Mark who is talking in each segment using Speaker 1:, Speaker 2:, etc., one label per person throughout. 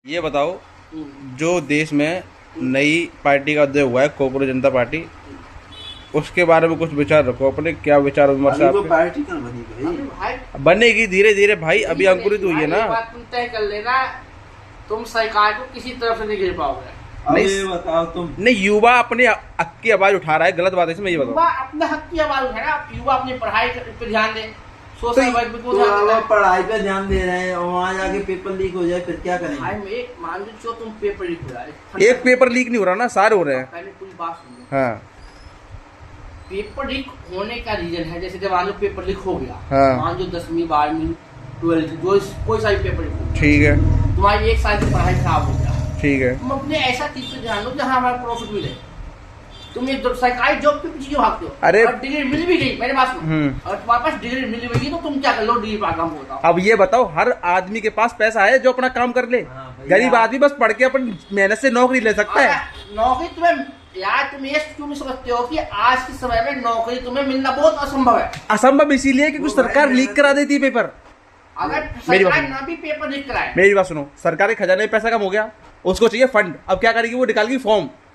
Speaker 1: ये बताओ, जो देश में नई पार्टी का उदय हुआ है कॉकरोच जनता पार्टी, उसके बारे में कुछ विचार रखो अपने। क्या विचार विमर्श है आपके?
Speaker 2: पार्टी कहाँ बनी भाई?
Speaker 1: बनेगी धीरे धीरे भाई, अभी अंकुरित हुई है ना।
Speaker 3: बात तुम तय कर लेना, तुम सरकार को किसी तरफ से नहीं घेर पाओगे।
Speaker 2: नहीं ये बताओ तुम।
Speaker 1: नहीं, युवा अपने हक की आवाज उठा रहा है, गलत बात है इसमें। ये बताओ,
Speaker 3: युवा अपने हक की आवाज उठा रहा है। युवा अपनी पढ़ाई पे ध्यान दे,
Speaker 1: तो
Speaker 2: पढ़ाई पे ध्यान दे रहे हैं और वहाँ जाके पेपर लीक हो जाए फिर क्या करेंगे?
Speaker 3: भाई मैं मान लो तुम पेपर लीक हो रहा है,
Speaker 1: एक पेपर लीक नहीं हो रहा ना, सारे हो रहे हैं।
Speaker 3: पहले पूरी बात सुनो।
Speaker 1: हाँ,
Speaker 3: पेपर लीक होने का रीजन है, जैसे मान लो पेपर लीक हो गया,
Speaker 1: हाँ।
Speaker 3: मान लो 10वीं 12वीं 12th जो कोई सा भी पेपर लीक हो,
Speaker 1: ठीक है,
Speaker 3: तुम्हारी एक साल की पढ़ाई खराब हो गया,
Speaker 1: ठीक है।
Speaker 3: तुम अपने ऐसा चीज पे ध्यान दो जहाँ हमारा प्रॉफिट मिले। तुम ये सरकारी जॉब के पीछे क्यों भागते हो?
Speaker 1: अरे
Speaker 3: और डिग्री मिल भी गई, मेरे पास और तुम्हारे पास डिग्री मिल गई तो तुम क्या कर लो? डिग्री पर काम होता।
Speaker 1: अब ये बताओ, हर आदमी के पास पैसा है जो अपना काम कर ले। गरीब आदमी बस पढ़ के अपन मेहनत से नौकरी ले सकता है।
Speaker 3: नौकरी तुम्हें यार, तुम ये क्यों नहीं समझते हो कि आज के समय में नौकरी तुम्हें मिलना बहुत असंभव है।
Speaker 1: असंभव इसीलिए कि कुछ सरकार लीक करा देती है पेपर।
Speaker 3: अगर सरकार ना भी पेपर लीक कराए।
Speaker 1: मेरी बात सुनो, सरकार के खजाने में पैसा कम हो गया, उसको चाहिए फंड। अब क्या करेगी? वो निकालेगी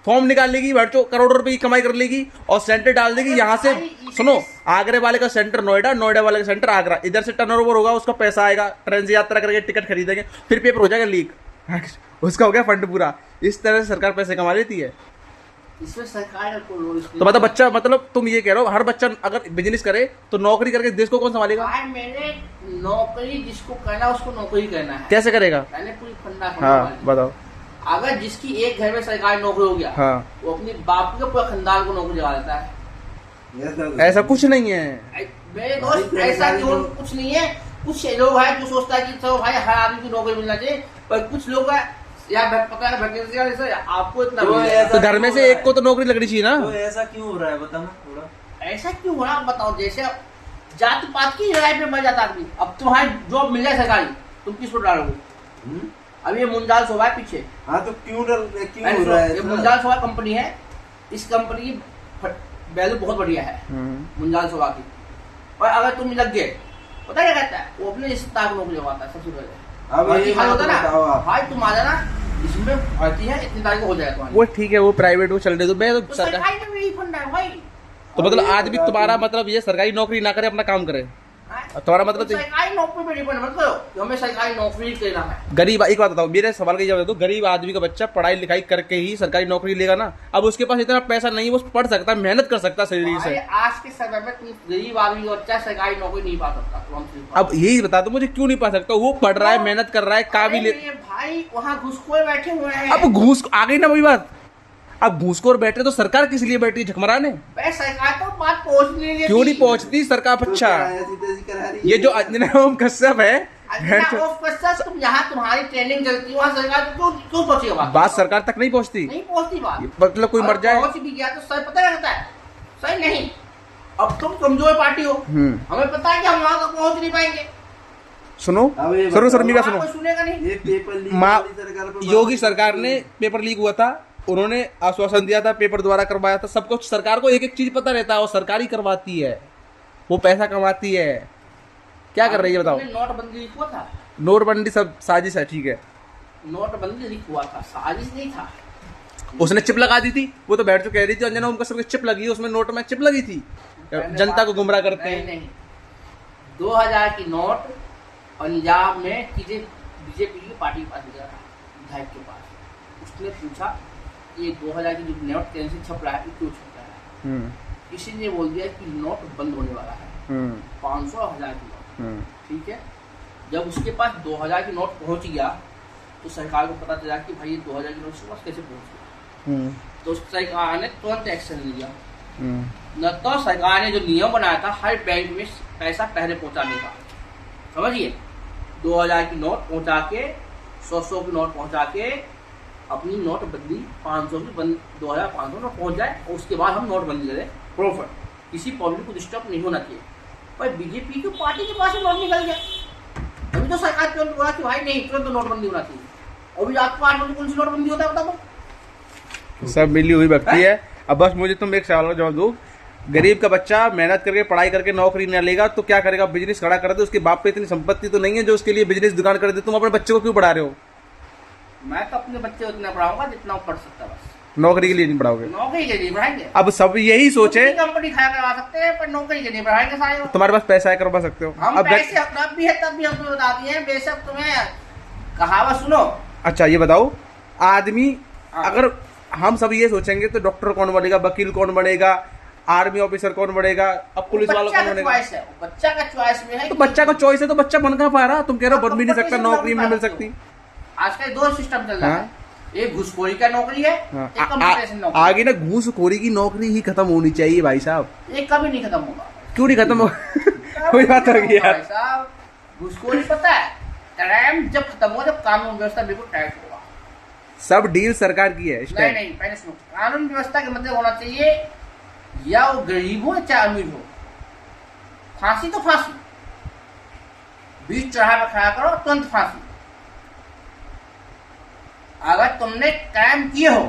Speaker 1: फॉर्म निकाल लेगी, बच्चों करोड़ों रुपए की कमाई कर लेगी और सेंटर डाल देगी। यहाँ से सुनो, आगरे वाले का सेंटर नोएडा, नोएडा वाले का सेंटर आगरा, इधर से टर्नओवर होगा, उसका पैसा आएगा, ट्रेन से यात्रा करके टिकट खरीदेंगे, फिर पेपर हो जाएगा लीक, उसका हो गया फंड पूरा। इस तरह से सरकार पैसे कमा लेती है।
Speaker 3: इसमें सरकार
Speaker 1: तो मतलब बच्चा, मतलब तुम ये कह रहे हो हर बच्चा अगर बिजनेस करे तो नौकरी करके देश को कौन संभालेगा?
Speaker 3: मैंने नौकरी जिसको करना है उसको नौकरी करना है।
Speaker 1: कैसे करेगा?
Speaker 3: मैंने पूरी फंडा।
Speaker 1: हाँ बताओ।
Speaker 3: अगर जिसकी एक घर में सरकारी नौकरी हो गया,
Speaker 1: हाँ,
Speaker 3: वो अपनी बाप के पूरा खानदान को नौकरी लगा देता है।
Speaker 1: ऐसा कुछ नहीं है
Speaker 3: मेरे दोस्त, ऐसा क्यों कुछ नहीं है। कुछ लोग हैं जो सोचता है कि चलो भाई हर आदमी को नौकरी मिलना चाहिए, पर कुछ लोग हैं यार पता है वैकेंसी आपको इतना
Speaker 1: तो घर में से एक को तो नौकरी लगनी चाहिए ना।
Speaker 2: तो ऐसा क्यों हो रहा है बताना थोड़ा।
Speaker 3: ऐसा क्यों हो रहा है बताओ। जैसे जाति पात की लड़ाई पे मर जाता आदमी। अब तुम्हारी जॉब मिल जाए सरकारी, तुम किसको डालोगे? अब ये मुंजाल शोभा है पीछे।
Speaker 2: हाँ तो क्यों हो रहा है?
Speaker 3: ये मुंजाल शोभा कंपनी है, इस कंपनी की वैल्यू बहुत बढ़िया है मुंजाल शोभा की। और अगर तुम लग गए, पता क्या कहता है? वो अपने रिश्तेदार को नौकरी लगवाता है सबसे पहले।
Speaker 2: अब ये
Speaker 3: होता ना भाई, तुम आ जाना इसमें भर्ती है, इतनी तारीख को हो जाएगा तुम्हारी।
Speaker 1: वो ठीक है, वो प्राइवेट वो चलने दो। मैं तो
Speaker 3: सरकारी में भी फंड है भाई।
Speaker 1: तो मतलब आदमी, तुम्हारा मतलब ये सरकारी नौकरी ना करे, अपना काम करे, तुम्हारा मतलब
Speaker 3: सरकारी नौकरी पे डिपेंड मत करो कि हमें सरकारी नौकरी करना है।
Speaker 1: गरीब, एक बात बताओ, मेरे सवाल का जवाब दो। गरीब आदमी का बच्चा पढ़ाई लिखाई करके ही सरकारी नौकरी लेगा ना। अब उसके पास इतना पैसा नहीं, वो पढ़ सकता, मेहनत कर सकता शरीर से।
Speaker 3: आज के समय में तुम गरीब आदमी का बच्चा सरकारी नौकरी नहीं पा सकता।
Speaker 1: अब यही बता दो मुझे, क्यों नहीं पा सकता? वो पढ़ रहा है, मेहनत कर रहा है, काबिल।
Speaker 3: भाई वहाँ घुसखोर बैठे हुए हैं।
Speaker 1: अब घूस आ गई ना वही बात। अब घूसखोर बैठे तो सरकार किस लिए बैठी? झकमराने।
Speaker 3: सरकार तो बात पहुंच नहीं रही।
Speaker 1: क्यों नहीं पहुंचती सरकार? अच्छा, ये जो अंजना ओम कश्यप है,
Speaker 3: तुम यहाँ तुम्हारी ट्रेनिंग चलती है, वहाँ सरकार क्यों पहुंचेगा?
Speaker 1: बात सरकार तक नहीं पहुंचती।
Speaker 3: नहीं पहुंचती बात।
Speaker 1: मतलब कोई मर जाए,
Speaker 3: पहुंच भी गया तो सही पता रहता है, सही नहीं। अब तुम कमजोर पार्टी हो, हमें पता है कि हम वहाँ तक पहुंच नहीं पाएंगे।
Speaker 1: सुनो शर्मिका सुनो,
Speaker 3: सुनेगा नहीं।
Speaker 1: योगी सरकार ने पेपर लीक हुआ था, उन्होंने आश्वासन दिया था, पेपर द्वारा करवाया था, सब कुछ सरकार को एक एक चीज पता रहता है और सरकारी करवाती है, वो पैसा कमाती है। क्या कर रही है बताओ?
Speaker 3: नोटबंदी लीक हुआ था।
Speaker 1: नोटबंदी सब साजिश है, ठीक है।
Speaker 3: नोटबंदी लीक हुआ था, साजिश नहीं था।
Speaker 1: उसने चिप लगा दी थी, वो तो बैठ के कह रही थी अंजना ओम कश्यप की चिप लगी है, उसमें नोट में चिप लगी थी। जनता को गुमराह करते हैं।
Speaker 3: नहीं, 2000 की नोट पंजाब में सीधे बीजेपी की पार्टी के पास गया, विधायक के पास। उसने पूछा ये 2000 की जो नोट कैसे छप रहा है, क्यों छप रहा है? किसी ने बोल दिया कि नोट बंद होने वाला है, 500 1000 की नोट। ठीक है, जब उसके पास 2000 की नोट पहुंच गया तो सरकार को पता चला कि भाई ये 2000 की नोट उसके पास कैसे पहुंच गया। तो सरकार ने तुरंत एक्शन लिया। न तो सरकार ने जो नियम बनाया था हर बैंक में पैसा पहले पहुंचाने का, समझिए, 2000 की नोट पहुंचा के 100 की नोट पहुंचा के अपनी नोटबंदी 500 की बंद 2500 नोट पहुंच जाए और उसके बाद हम नोटबंदी करें प्रॉफिट। किसी पब्लिक को डिस्टर्ब नहीं होना चाहिए। पर बीजेपी की पार्टी के पास नोट निकल गया। अभी तो सरकार तुरंत बोला कि भाई नहीं, तुरंत नोटबंदी होना चाहिए। अभी आपको 8 बजे कौन सी नोटबंदी होता है बताओ?
Speaker 1: सब मिली हुई व्यक्ति है। अब बस मुझे तुम एक सवाल का जवाब दो। गरीब का बच्चा मेहनत करके पढ़ाई करके नौकरी न लेगा तो क्या करेगा? बिजनेस खड़ा कर दे। उसके बाप पे इतनी संपत्ति तो नहीं है जो उसके लिए बिजनेस दुकान कर दे। तुम अपने बच्चे को क्यों पढ़ा रहे हो?
Speaker 3: मैं तो अपने बच्चे उतना पढ़ाऊंगा जितना वो पढ़ सकता है, बस
Speaker 1: नौकरी के लिए नहीं पढ़ाओगे?
Speaker 3: नौकरी के लिए पढ़ाएंगे।
Speaker 1: अब सब यही सोचे,
Speaker 3: कंपनी खड़ा करवा सकते हैं पर नौकरी के लिए पढ़ाएंगे सारे।
Speaker 1: तुम्हारे पास पैसा है, करवा सकते हो।
Speaker 3: हम
Speaker 1: अब
Speaker 3: पैसे तब भी है, तब भी हम तुम्हें बता दिए हैं, बेशक तुम्हें कहावत सुनो।
Speaker 1: अच्छा ये बताओ, आदमी
Speaker 3: हाँ।
Speaker 1: अगर हम सब ये सोचेंगे तो डॉक्टर कौन बनेगा, वकील कौन बनेगा, आर्मी ऑफिसर कौन बनेगा, अब पुलिस वाला कौन बनेगा?
Speaker 3: बच्चा का चॉइस में है।
Speaker 1: तो बच्चा का चॉइस है तो बच्चा बन कहाँ पा रहा? तुम कह रहे हो बन भी नहीं सकता, नौकरी भी नहीं मिल सकती।
Speaker 3: आजकल दो सिस्टम चल रहा
Speaker 1: हाँ।
Speaker 3: है, एक घुसखोरी का नौकरी है,
Speaker 1: हाँ।
Speaker 3: एक कंपटीशन नौकरी।
Speaker 1: आगे ना घूसखोरी की नौकरी ही खत्म होनी चाहिए भाई साहब।
Speaker 3: ये कभी नहीं खत्म होगा।
Speaker 1: क्यों नहीं खत्म हो? कोई बात होगी यार।
Speaker 3: भाई साहब, घुसखोरी पता है टाइम जब खत्म हो, जब कानून व्यवस्था बिल्कुल टाइट होगा।
Speaker 1: सब डील सरकार की है इस
Speaker 3: नहीं
Speaker 1: टाइम।
Speaker 3: नहीं, पहले सुनो, कानून व्यवस्था का मतलब होना चाहिए या वो गरीब हो चाहे अमीर हो, फांसी तो फांसी, बीच चढ़ा पर खड़ा करो, तुरंत फांसी। अगर तुमने क्राइम किए हो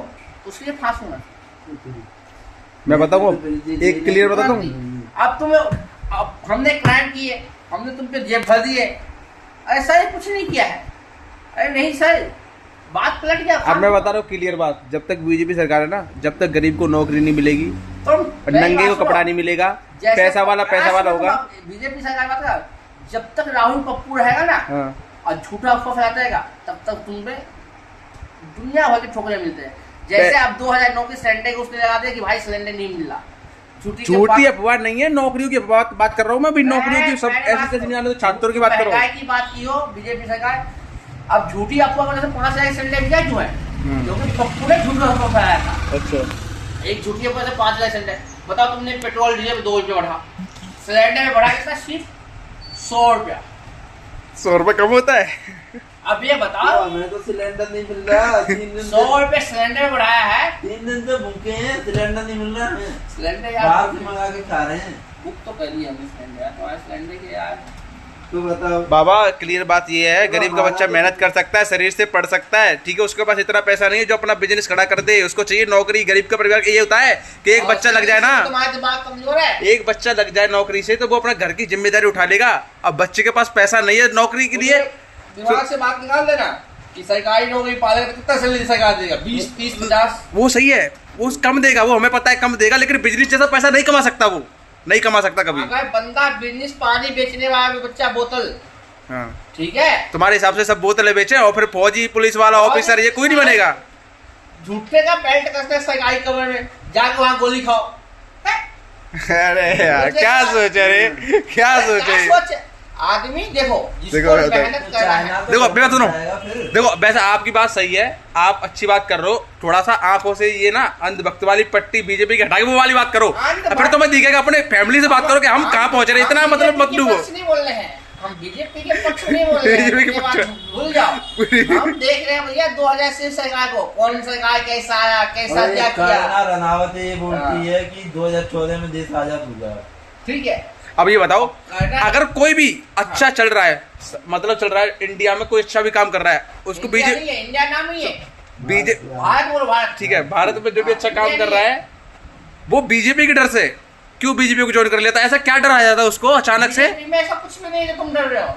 Speaker 3: तो उसके लिए फांसी होना चाहिए।
Speaker 1: मैं बताऊँ एक क्लियर बता दूं,
Speaker 3: अब तुम्हें, अब हमने क्राइम किए, हमने तुम पे जेब भर दिए, ऐसा ही कुछ नहीं किया है। अरे नहीं सर, बात पलट गया।
Speaker 1: अब मैं बता रहा हूँ क्लियर बात, जब तक बीजेपी सरकार है ना, जब तक गरीब को नौकरी नहीं मिलेगी,
Speaker 3: तुम
Speaker 1: नंगे को कपड़ा नहीं मिलेगा, पैसा वाला होगा।
Speaker 3: बीजेपी सरकार बात कर, जब तक राहुल पप्पू रहेगा ना
Speaker 1: हाँ।
Speaker 3: और झूठा अफवाह फैलाता रहेगा, तब तक तुम पे दुनिया भर के ठोकरे मिलते हैं। जैसे अब 2009 के सिलेंडर को उसने लगा दिया कि भाई सिलेंडर नहीं मिल रहा,
Speaker 1: झूठी अफवाह नहीं है, नौकरियों की बात कर रहा हूँ मैं भी। नौकरियों की सब ऐसी नहीं आने, तो छात्रों की बात करो।
Speaker 3: महंगाई की बात की हो बीजेपी सरकार, अब झूठी अफवाह वजह से 5,000 सिलेंडर बिका क्यों है? क्योंकि पप्पू ने झूठा अफवाह फैलाया था।
Speaker 1: अच्छा,
Speaker 3: एक झूठी अफवाह से 5,000 सिलेंडर। बताओ, तुमने पेट्रोल डीजल 2 रुपये बढ़ा, सिलेंडर में बढ़ा कितना? सिर्फ 100 रुपया।
Speaker 1: 100 रुपये कम होता है?
Speaker 3: अब ये बताओ,
Speaker 2: हमें तो सिलेंडर नहीं मिल रहा, 3 दिन
Speaker 3: 100 रुपये सिलेंडर में बढ़ाया है।
Speaker 2: 3 दिन से भूखे हैं, सिलेंडर नहीं मिल रहा हमें,
Speaker 3: सिलेंडर
Speaker 2: बाहर
Speaker 3: यार
Speaker 2: से मंगा के खा रहे हैं।
Speaker 3: बुक तो कर लिया हमने सिलेंडर यार, तुम्हारे सिलेंडर के यार।
Speaker 2: तो बताओ
Speaker 1: बाबा, क्लियर बात ये है, गरीब का बच्चा मेहनत कर सकता है, शरीर से पढ़ सकता है, ठीक है, उसके पास इतना पैसा नहीं है जो अपना बिजनेस खड़ा कर दे, उसको चाहिए नौकरी। गरीब का परिवार ये होता है कि एक बच्चा लग जाए ना,
Speaker 3: तुम्हारा दिमाग कमजोर है।
Speaker 1: एक बच्चा लग जाए नौकरी से तो वो अपना घर की जिम्मेदारी उठा लेगा। अब बच्चे के पास पैसा नहीं है नौकरी के लिए,
Speaker 3: दिमाग से बात निकाल देना कि सरकारी नौकरी पालेगा तो कितना सैलरी सरकार देगा? 20, 30, 50।
Speaker 1: वो सही है, वो कम देगा, वो हमें पता है कम देगा, लेकिन बिजनेस जैसा पैसा नहीं कमा सकता, वो नहीं कमा सकता कभी।
Speaker 3: अगर बंदा बिजनेस पानी बेचने वाला बच्चा बोतल,
Speaker 1: हाँ,
Speaker 3: ठीक है,
Speaker 1: तुम्हारे हिसाब से सब बोतलें बेचे और फिर फौजी पुलिस वाला ऑफिसर ये कोई नहीं बनेगा।
Speaker 3: झूठे का बेल्ट कसते सरकारी कमर में, जाके वहां गोली खाओ।
Speaker 1: अरे यार क्या सोचे रे, क्या सोचे।
Speaker 3: सोच आदमी देखो, जिसको मेहनत कर रहा है।
Speaker 1: देखो मैं सुनो, देखो वैसे आपकी बात सही है, आप अच्छी बात कर रहे हो, थोड़ा सा आंखों से ये ना अंधभक्त वाली पट्टी बीजेपी की हटा के वो वाली बात करो, फिर तो मैं दिखेगा अपने फैमिली से बात करो कि हम कहाँ पहुंच रहे हैं, इतना मतलब मत डूबो।
Speaker 3: नहीं बोल रहे हैं हम, बीजेपी के पक्ष नहीं बोल रहे हैं, ये बात भूल जाओ। हम देख रहे हैं भैया 2000 से सरकार को, कौन सरकार कैसा आया, कैसा क्या किया।
Speaker 2: कंगना रनावत ये बोलती है कि 2014 में देश आजाद हुआ, ठीक है।
Speaker 1: अब ये बताओ, अगर कोई भी अच्छा चल रहा है, मतलब चल रहा है इंडिया में, कोई अच्छा भी काम कर रहा है, उसको बीजेपी,
Speaker 3: इंडिया नाम ही है,
Speaker 1: बीजेपी
Speaker 3: भारत बोलो भारत,
Speaker 1: ठीक है, भारत में जो भी अच्छा काम कर रहा है वो बीजेपी के डर से क्यों बीजेपी को ज्वाइन कर लेता है? ऐसा क्या डर आ जाता है उसको अचानक से?
Speaker 3: बीजेपी में ऐसा कुछ भी नहीं है जो तुम डर रहे हो।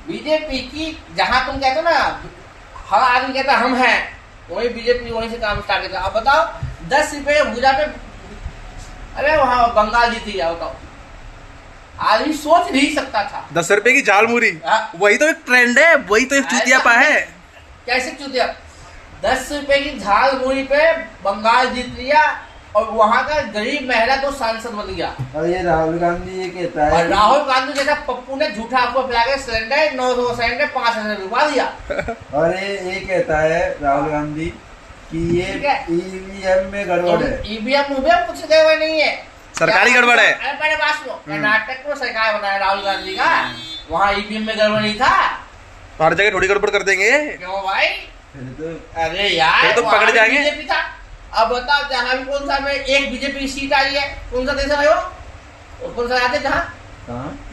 Speaker 3: बीजेपी की जहां तुम कहते हो ना, हर आदमी कहता हम हैं, वही बीजेपी वहीं से काम स्टार्ट करता। अब बताओ 10 रुपये भूजा पे, अरे वहां बंगाल जीती है, बताओ आदमी सोच नहीं सकता था।
Speaker 1: 10 रुपए की झालमुरी, वही तो एक ट्रेंड है, वही तो एक चूतियापा है।
Speaker 3: कैसे चूतिया? 10 रुपए की झाल मुड़ी पे बंगाल जीत लिया और वहां का गरीब महिला तो सांसद बन गया।
Speaker 2: और ये राहुल गांधी ये कहता है,
Speaker 3: और राहुल गांधी जैसा पप्पू ने झूठा आपको पिला के सिलेंडर 900 सिलेंडर 5,000 रुपया दिया।
Speaker 2: और ये कहता है राहुल गांधी कि ये ईवीएम में गड़बड़ है।
Speaker 3: ईवीएम कुछ गड़बड़ नहीं है,
Speaker 1: सरकारी गड़बड़ है।
Speaker 3: अरे पहले बात सुनो, कर्नाटक में सरकार बनाया राहुल गांधी का, वहाँ ईवीएम में गड़बड़ नहीं था।
Speaker 1: हर जगह थोड़ी गड़बड़ कर देंगे
Speaker 3: क्यों भाई?
Speaker 2: तो
Speaker 3: अरे यार
Speaker 1: फिर तो पकड़ जाएंगे।
Speaker 3: बीजेपी था। अब बताओ जहाँ भी कौन सा में एक बीजेपी की सीट आई है, कौन सा देश है वो, और कौन सा याद है जहाँ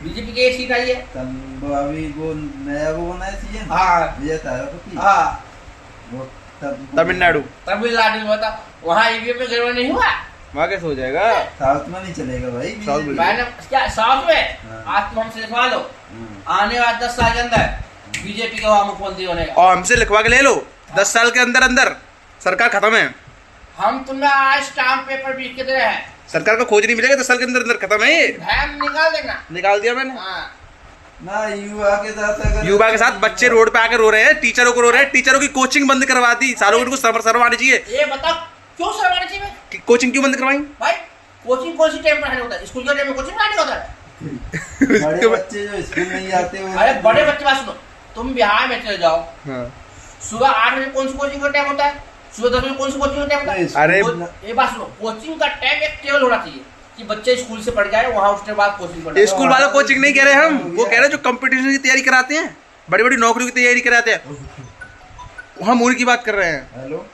Speaker 3: बीजेपी की एक सीट आई है?
Speaker 2: अभी वो नया वो बना है सीएम,
Speaker 3: हाँ
Speaker 2: विजय थालापति,
Speaker 3: हाँ
Speaker 2: वो
Speaker 1: तमिलनाडु
Speaker 3: में बताओ, वहाँ ईवीएम में गड़बड़ नहीं हुआ?
Speaker 1: वहाँ कैसे हो जाएगा?
Speaker 2: साउथ में नहीं चलेगा भाई,
Speaker 1: साउथ में।
Speaker 3: मैंने क्या साउथ में?
Speaker 2: हाँ।
Speaker 3: आज तुम हमसे लिखवा लो, आने वाले 10 साल के अंदर बीजेपी का वहाँ मुख्यमंत्री बनेगा।
Speaker 1: और हमसे लिखवा के ले लो, 10 साल के अंदर अंदर सरकार खत्म है।
Speaker 3: हम तुम्हें आज स्टाम्प पेपर भी के दे रहे हैं,
Speaker 1: सरकार को खोज नहीं मिलेगा, 10 साल के अंदर अंदर खत्म है ये।
Speaker 3: वैन निकाल देना।
Speaker 1: निकाल दिया मैंने।
Speaker 3: हाँ।
Speaker 2: ना युवा के साथ अगर
Speaker 1: युवा के साथ बच्चे रोड पे आकर रो रहे हैं, टीचरों को रो रहे हैं, टीचरों की कोचिंग बंद करवा दी, सालों को शर्म आनी चाहिए।
Speaker 3: ये बताओ क्यों शर्म आनी चाहिए
Speaker 1: कि कोचिंग क्यों बंद करवाई?
Speaker 3: भाई? कोचिंग कौन सी टाइम पढ़ाने होता है? स्कूल के टाइम में कोचिंग पढ़ाने होता है?
Speaker 2: बड़े बच्चे जो स्कूल नहीं आते वो
Speaker 3: अरे बड़े बच्चे बात सुनो, तुम बिहार में चले जाओ,
Speaker 1: हाँ।
Speaker 3: सुबह 8 बजे कौन सी कोचिंग का टाइम होता है? सुबह 10 बजे कौन सी कोचिंग का टाइम होता है?
Speaker 1: अरे
Speaker 3: ये बात सुनो, कोचिंग का टाइम एक टेबल होना चाहिए कि बच्चे स्कूल से पढ़ जाए, वहाँ उसके बाद कोचिंग पढ़े।
Speaker 1: स्कूल वालों कोचिंग नहीं कह रहे हम, वो कह रहे हैं जो कंपटीशन की तैयारी कराते हैं, बड़ी बड़ी नौकरियों की तैयारी कराते हैं, हम उनकी बात कर रहे हैं।
Speaker 2: हेलो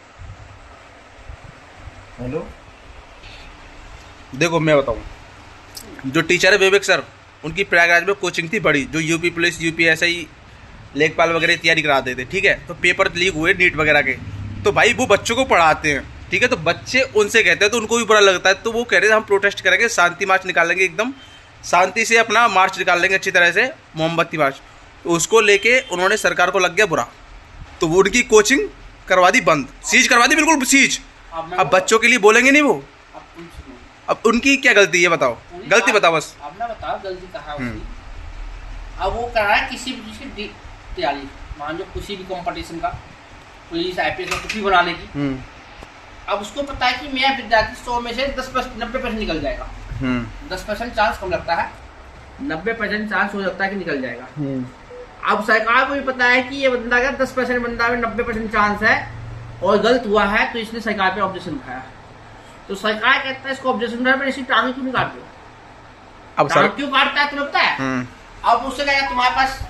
Speaker 2: हेलो
Speaker 1: देखो मैं बताऊं, जो टीचर है विवेक सर, उनकी प्रयागराज में कोचिंग थी बड़ी, जो यूपी पुलिस UPSI लेखपाल वगैरह तैयारी कराते थे, ठीक है। तो पेपर लीक हुए नीट वगैरह के, तो भाई वो बच्चों को पढ़ाते हैं, ठीक है। तो बच्चे उनसे कहते हैं तो उनको भी बुरा लगता है, तो वो कह रहे थे हम प्रोटेस्ट करेंगे, शांति मार्च निकालेंगे, एकदम शांति से अपना मार्च निकाल लेंगे अच्छी तरह से, मोमबत्ती मार्च। तो उसको लेके उन्होंने सरकार को लग गया बुरा, तो वो उनकी कोचिंग करवा दी बंद, सीज करवा दी, बिल्कुल सीज। अब बच्चों के लिए बोलेंगे नहीं वो,
Speaker 3: अब तुम सुनो,
Speaker 1: अब उनकी क्या गलती है बताओ, गलती बताओ बस।
Speaker 3: अब ना बताओ गलती कहाँ है उसकी। अब वो कर रहा है किसी भी चीज़ की तैयारी, मान लो किसी भी कंपटीशन का, पुलिस IPS का कुछ भी बनाने की। अब उसको पता है कि मेरा विद्यार्थी 100 में से 90% निकल जाएगा। 10% चांस कम लगता है, 90% चांस हो सकता है कि निकल जाएगा। अब सरकार को भी पता है कि ये बंदा अगर 10% बंदा में 90% चांस है और गलत हुआ है, तो इसने सरकार पे ऑब्जेक्शन उठाया। तो सरकार कहता है इसको ऑब्जेक्शन उठाया, पर इसकी टांगे क्यों नहीं काटते?
Speaker 1: अब
Speaker 3: टांग क्यों काटता है तुम्हें पता है? अब उससे कहेगा तुम्हारे पास